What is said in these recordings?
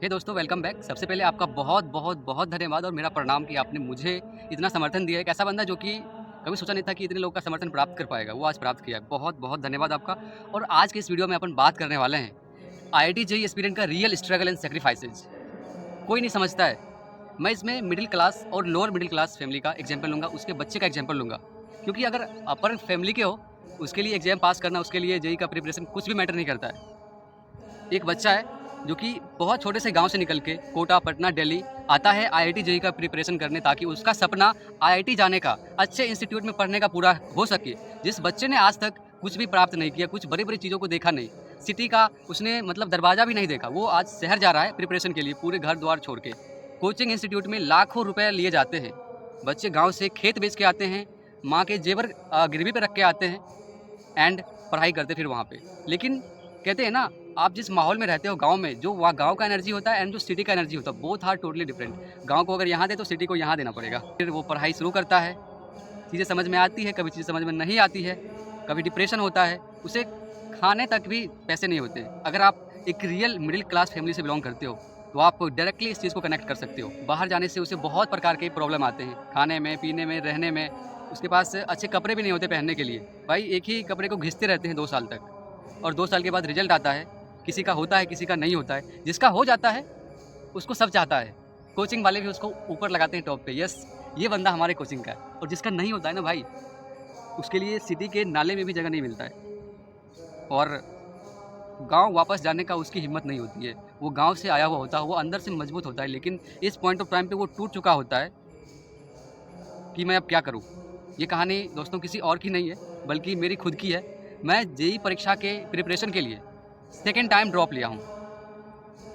दोस्तों, welcome back. सबसे पहले आपका बहुत बहुत बहुत धन्यवाद और मेरा प्रणाम कि आपने मुझे इतना समर्थन दिया है। एक ऐसा बंदा जो कि कभी सोचा नहीं था कि इतने लोगों का समर्थन प्राप्त कर पाएगा, वो आज प्राप्त किया है। बहुत बहुत धन्यवाद आपका। और आज के इस वीडियो में अपन बात करने वाले हैं आईआईटी जेईई एस्पिरेंट का रियल स्ट्रगल एंड सैक्रिफाइसेज। कोई नहीं समझता है। मैं इसमें मिडिल क्लास और लोअर मिडिल क्लास फैमिली का एग्जाम्पल लूँगा, उसके बच्चे का एग्जाम्पल लूँगा। क्योंकि अगर अपर फैमिली के हो, उसके लिए एग्जाम पास करना, उसके लिए जेईई का प्रिपरेशन कुछ भी मैटर नहीं करता है। एक बच्चा है जो कि बहुत छोटे से गांव से निकल के कोटा, पटना, दिल्ली आता है आईआईटी जेईई का प्रिपरेशन करने, ताकि उसका सपना आईआईटी जाने का, अच्छे इंस्टीट्यूट में पढ़ने का पूरा हो सके। जिस बच्चे ने आज तक कुछ भी प्राप्त नहीं किया, कुछ बड़ी बड़ी चीज़ों को देखा नहीं, सिटी का उसने मतलब दरवाज़ा भी नहीं देखा, वो आज शहर जा रहा है प्रिपरेशन के लिए, पूरे घर द्वार छोड़ के। कोचिंग इंस्टीट्यूट में लाखों रुपए लिए जाते हैं। बच्चे गाँव से खेत बेच के आते हैं, माँ के जेवर गिरवी पे रख के आते हैं एंड पढ़ाई करते फिर वहाँ पे। लेकिन कहते हैं ना, आप जिस माहौल में रहते हो गाँव में, जो वहाँ गाँव का एनर्जी होता है एंड जो सिटी का एनर्जी होता है, बोथ आर टोटली डिफरेंट। गाँव को अगर यहाँ दे तो सिटी को यहाँ देना पड़ेगा। फिर वो पढ़ाई शुरू करता है, चीज़ें समझ में आती है, कभी चीज़ें समझ में नहीं आती है, कभी डिप्रेशन होता है, उसे खाने तक भी पैसे नहीं होते। अगर आप एक रियल मिडिल क्लास फैमिली से बिलोंग करते हो, तो आप डायरेक्टली इस चीज़ को कनेक्ट कर सकते हो। बाहर जाने से उसे बहुत प्रकार के प्रॉब्लम आते हैं, खाने में, पीने में, रहने में। उसके पास अच्छे कपड़े भी नहीं होते पहनने के लिए। भाई एक ही कपड़े को घिसते रहते हैं 2 साल तक, और 2 साल के बाद रिजल्ट आता है। किसी का होता है, किसी का नहीं होता है। जिसका हो जाता है, उसको सब चाहता है। कोचिंग वाले भी उसको ऊपर लगाते हैं टॉप पे, यस ये बंदा हमारे कोचिंग का है। और जिसका नहीं होता है ना भाई, उसके लिए सिटी के नाले में भी जगह नहीं मिलता है। और गाँव वापस जाने का उसकी हिम्मत नहीं होती है। वो गाँव से आया हुआ होता है, वो अंदर से मजबूत होता है, लेकिन इस पॉइंट ऑफ टाइम पे वो टूट चुका होता है कि मैं अब क्या करूँ? ये कहानी दोस्तों किसी और की नहीं है, बल्कि मेरी खुद की है। मैं जेईई परीक्षा के प्रिपरेशन के लिए सेकंड टाइम ड्रॉप लिया हूँ।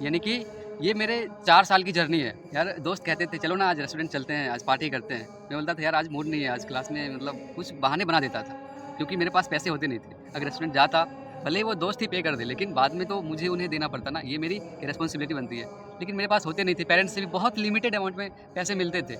यानी कि ये मेरे 4 साल की जर्नी है। यार दोस्त कहते थे चलो ना आज रेस्टोरेंट चलते हैं, आज पार्टी करते हैं। मैं बोलता था यार आज मूड नहीं है, आज क्लास में मतलब कुछ बहाने बना देता था, क्योंकि मेरे पास पैसे होते नहीं थे। अगर रेस्टोरेंट जाता, भले ही वो दोस्त ही पे कर दे, लेकिन बाद में तो मुझे उन्हें देना पड़ता ना, ये मेरी रिस्पॉन्सिबिलिटी बनती है। लेकिन मेरे पास होते नहीं थे, पेरेंट्स से भी बहुत लिमिटेड अमाउंट में पैसे मिलते थे।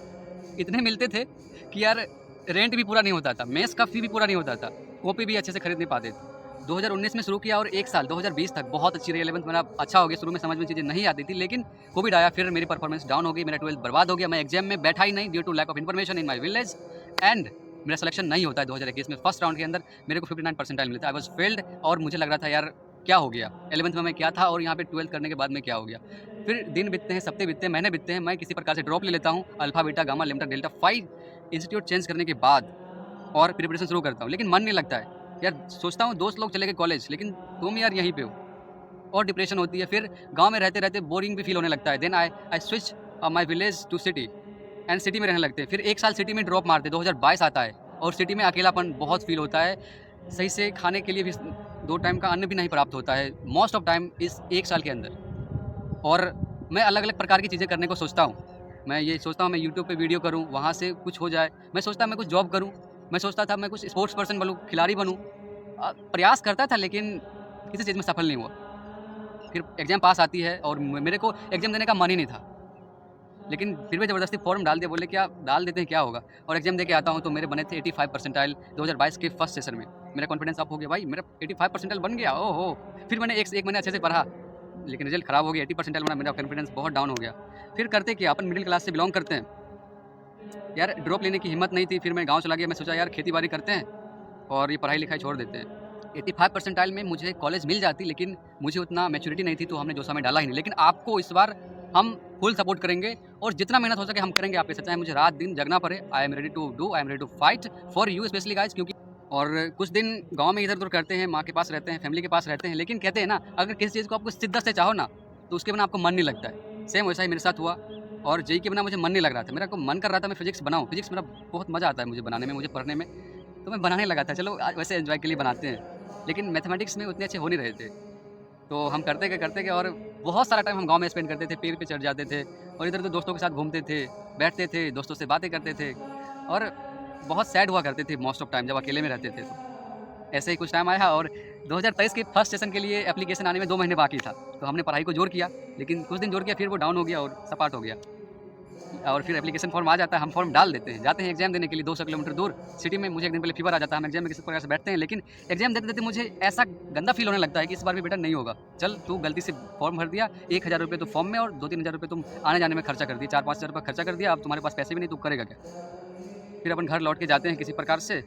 इतने मिलते थे कि यार रेंट भी पूरा नहीं होता था, मेस का फ़ी भी पूरा नहीं होता था, कॉपी भी अच्छे से खरीद नहीं पाते थे। 2019 में शुरू किया और 1 साल 2020 तक बहुत अच्छी रही। 11th मेरा अच्छा हो गया, शुरू में समझ में चीज़ें नहीं आती थी, लेकिन कोविड आया, फिर मेरी परफॉर्मेंस डाउन हो गई, मेरा 12th बर्बाद हो गया। मैं एग्जाम में बैठा ही नहीं due to lack of information in my village and मेरा सिलेक्शन नहीं होता है 2021 में। फर्स्ट राउंड के अंदर मेरे को 59 परसेंटाइल मिले थे। आई वाज़ फेल्ड और मुझे लग रहा था यार क्या हो गया? 11th में मैं क्या था और यहाँ पे 12th करने के बाद में क्या हो गया? फिर दिन बीतते हैं, सप्ते बीतते हैं, महीने बीतते हैं, मैं किसी प्रकार से ड्रॉप ले लेता हूँ। Alpha, beta, gamma, lambda, delta 5 institute change करने के बाद और प्रिपरेशन शुरू करता हूँ, लेकिन मन नहीं लगता है। यार सोचता हूँ दोस्त लोग चले गए कॉलेज, लेकिन तुम यार यहीं पे हो, और डिप्रेशन होती है। फिर गाँव में रहते-रहते बोरिंग भी फील होने लगता है। Then I switch my village to city and city में रहने लगते हैं। फिर 1 साल सिटी में ड्रॉप मारते, 2022 आता है और सिटी में अकेलापन बहुत फील होता है। सही से खाने के लिए भी 2 टाइम का अन्न भी नहीं प्राप्त होता है मोस्ट ऑफ टाइम इस 1 साल के अंदर। और मैं अलग-अलग प्रकार की चीज़ें करने को सोचता हूँ। मैं ये सोचता हूँ मैं यूट्यूब पे वीडियो करूँ, वहाँ से कुछ हो जाए। मैं सोचता मैं कुछ जॉब करूँ, मैं सोचता था मैं कुछ स्पोर्ट्स पर्सन बनूँ, खिलाड़ी बनूँ। प्रयास करता था, लेकिन किसी चीज़ में सफल नहीं हुआ। फिर एग्ज़ाम पास आती है और मेरे को एग्ज़ाम देने का मन ही नहीं था। लेकिन फिर भी ज़बरदस्ती फॉर्म डाल दिया, बोले क्या डाल देते हैं, क्या होगा। और एग्ज़ाम दे के आता हूँ तो मेरे बने थे 85 परसेंटाइल 2022 के फर्स्ट सेशन में। मेरा कॉन्फिडेंस अप हो गया, भाई मेरा 85 परसेंटाइल बन गया, ओहो! फिर मैंने 1 महीने अच्छे से पढ़ा, लेकिन रिज़ल्ट ख़राब हो गया, 80 परसेंटाइल बना, मेरा कॉन्फिडेंस बहुत डाउन हो गया। फिर करते क्या, अपन मिडिल क्लास से बिलॉन्ग करते हैं। यार ड्रॉप लेने की हिम्मत नहीं थी, फिर मैं गाँव चला गया। मैं सोचा यार खेती-बाड़ी करते हैं और ये पढ़ाई-लिखाई छोड़ देते हैं। 85 परसेंटाइल में मुझे कॉलेज मिल जाती, लेकिन मुझे उतना मैच्योरिटी नहीं थी, तो हमने जोसा में डाला ही नहीं। लेकिन आपको इस बार हम फुल सपोर्ट करेंगे और जितना मेहनत हो सके हम करेंगे आपके साथ, चाहे मुझे रात-दिन जगना पड़े। I am ready to do, I am ready to fight for you specially guys. क्योंकि और कुछ दिन गाँव में इधर-उधर करते हैं, माँ के पास रहते हैं, फैमिली के पास रहते हैं, लेकिन कहते हैं ना, अगर किसी चीज़ को आपको शिद्दत से चाहो ना, तो उसके बिना आपको मन नहीं लगता है। सेम वैसा ही मेरे साथ हुआ और जेईई के बिना मुझे मन नहीं लग रहा था। मेरा को मन कर रहा था मैं फिज़िक्स बनाऊँ, फिज़िक्स मेरा बहुत मज़ा आता है मुझे बनाने में, मुझे पढ़ने में, तो मैं बनाने लगा था। चलो वैसे एन्जॉय के लिए बनाते हैं, लेकिन मैथमेटिक्स में उतने अच्छे हो नहीं रहे थे। तो हम करते गए और बहुत सारा टाइम हम गाँव में स्पेंड करते थे, पेड़ पे चढ़ जाते थे और इधर-उधर दोस्तों के साथ घूमते थे, बैठते थे, दोस्तों से बातें करते थे और बहुत सैड हुआ करते थे मोस्ट ऑफ टाइम जब अकेले में रहते थे तो। ऐसे ही कुछ टाइम आया और 2023 के फर्स्ट सेशन के लिए एप्लीकेशन आने में 2 महीने बाकी था। तो हमने पढ़ाई को ज़ोर किया, लेकिन कुछ दिन ज़ोर किया, फिर वो डाउन हो गया और सपाट हो गया। और फिर एप्लीकेशन फॉर्म आ जाता है, हम फॉर्म डाल देते हैं, जाते हैं एग्जाम देने के लिए 200 किलोमीटर दूर सिटी में। मुझे एक दिन पहले फीवर आ जाता है, हम एग्जाम में किसी प्रकार से बैठते हैं, लेकिन एग्जाम देते देते मुझे ऐसा गंदा फील होने लगता है कि इस बार भी बेटा नहीं होगा। चल तू गलती से फॉर्म भर दिया, 1000 रुपये तो फॉर्म में और 2-3 हज़ार रुपये तुम आने जाने में खर्चा कर दिया, 4-5 हज़ार रुपये खर्चा कर दिया, अब तुम्हारे पास पैसे भी नहीं, तू करेगा क्या? फिर अपन घर लौट के जाते हैं किसी प्रकार से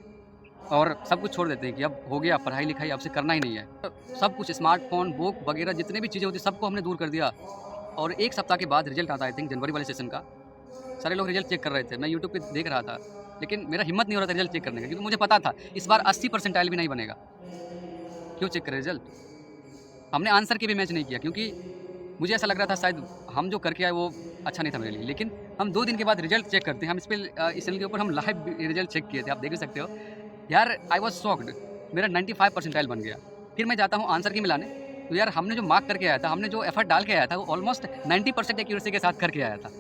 और सब कुछ छोड़ देते हैं कि अब हो गया, पढ़ाई लिखाई अब से करना ही नहीं है। सब कुछ स्मार्टफोन, बुक वगैरह जितने भी चीज़ें होती सबको हमने दूर कर दिया। और एक सप्ताह के बाद रिजल्ट आता, आई थिंक जनवरी वाले सेशन का। सारे लोग रिजल्ट चेक कर रहे थे, मैं यूट्यूब पे देख रहा था, लेकिन मेरा हिम्मत नहीं हो रहा था रिजल्ट चेक करने का, क्योंकि मुझे पता था इस बार 80 परसेंटाइल भी नहीं बनेगा। क्यों चेक करें रिजल्ट? हमने आंसर की भी मैच नहीं किया, क्योंकि मुझे ऐसा लग रहा था शायद हम जो करके आए वो अच्छा नहीं था मेरे लिए। लेकिन हम 2 दिन के बाद रिजल्ट चेक करते हैं, हम इस चैनल के ऊपर हम लाइव रिजल्ट चेक किए थे, आप देख भी सकते हो। यार आई वॉज शॉक्ड, मेरा 95 परसेंटाइल बन गया। फिर मैं जाता हूँ आंसर की मिलाने, तो यार हमने जो मार्क करके आया था, हमने जो एफर्ट डाल के आया था, वो ऑलमोस्ट 90% एक्यूरेसी के साथ करके आया था।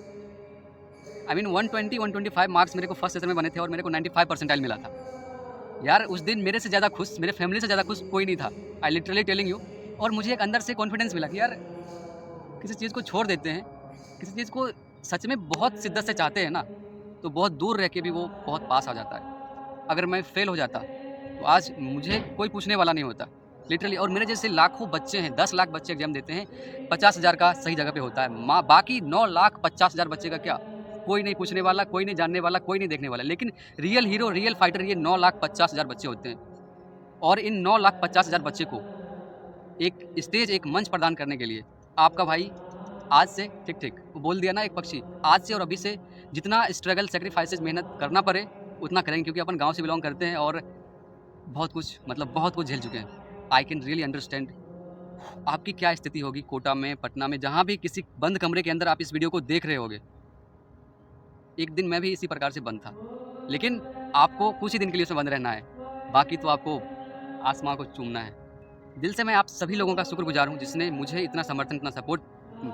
आई मीन 120-125 मार्क्स मेरे को फर्स्ट सेशन में बने थे और मेरे को 95 परसेंटाइल मिला था। यार उस दिन मेरे से ज़्यादा खुश, मेरे फैमिली से ज़्यादा खुश कोई नहीं था, आई लिटरली टेलिंग यू। और मुझे एक अंदर से कॉन्फिडेंस मिला कि यार किसी चीज़ को छोड़ देते हैं, किसी चीज़ को सच में बहुत शिद्दत से चाहते हैं ना, तो बहुत दूर रह के भी वो बहुत पास आ जाता है। अगर मैं फेल हो जाता तो आज मुझे कोई पूछने वाला नहीं होता, लिटरली। और मेरे जैसे लाखों बच्चे हैं, 10 लाख बच्चे एग्जाम देते हैं, 50,000 का सही जगह पे होता है, बाकी 9,50,000 बच्चे का क्या, कोई नहीं पूछने वाला, कोई नहीं जानने वाला, कोई नहीं देखने वाला। लेकिन रियल हीरो, रियल फाइटर ये 9,50,000 बच्चे होते हैं। और इन 9,50,000 बच्चे को एक स्टेज, एक मंच प्रदान करने के लिए आपका भाई आज से ठीक ठीक वो बोल दिया ना एक पक्षी, आज से और अभी से जितना स्ट्रगल, सेक्रीफाइसेस, मेहनत करना पड़े उतना करेंगे, क्योंकि अपन गांव से बिलोंग करते हैं और बहुत कुछ, मतलब बहुत कुछ झेल चुके हैं। आई कैन रियली अंडरस्टैंड आपकी क्या स्थिति होगी कोटा में, पटना में, जहाँ भी किसी बंद कमरे के अंदर आप इस वीडियो को देख रहे होगे। एक दिन मैं भी इसी प्रकार से बंद था, लेकिन आपको कुछ ही दिन के लिए उसमें बंद रहना है, बाकी तो आपको आसमां को चूमना है। दिल से मैं आप सभी लोगों का शुक्रगुजार हूँ जिसने मुझे इतना समर्थन, इतना सपोर्ट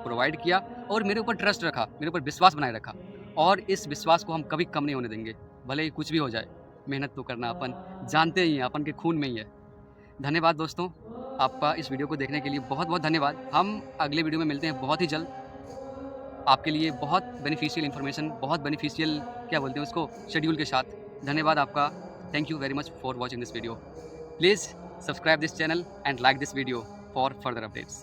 प्रोवाइड किया और मेरे ऊपर ट्रस्ट रखा, मेरे ऊपर विश्वास बनाए रखा। और इस विश्वास को हम कभी कम नहीं होने देंगे, भले ही कुछ भी हो जाए। मेहनत तो करना अपन जानते ही हैं, अपन के खून में ही है। धन्यवाद दोस्तों, आपका इस वीडियो को देखने के लिए बहुत बहुत धन्यवाद। हम अगले वीडियो में मिलते हैं बहुत ही जल्द, आपके लिए बहुत बेनिफिशियल इन्फॉर्मेशन, बहुत बेनिफिशियल क्या बोलते हैं उसको, शेड्यूल के साथ। धन्यवाद आपका, thank you very much for watching this video. Please subscribe this channel and like this video for further updates.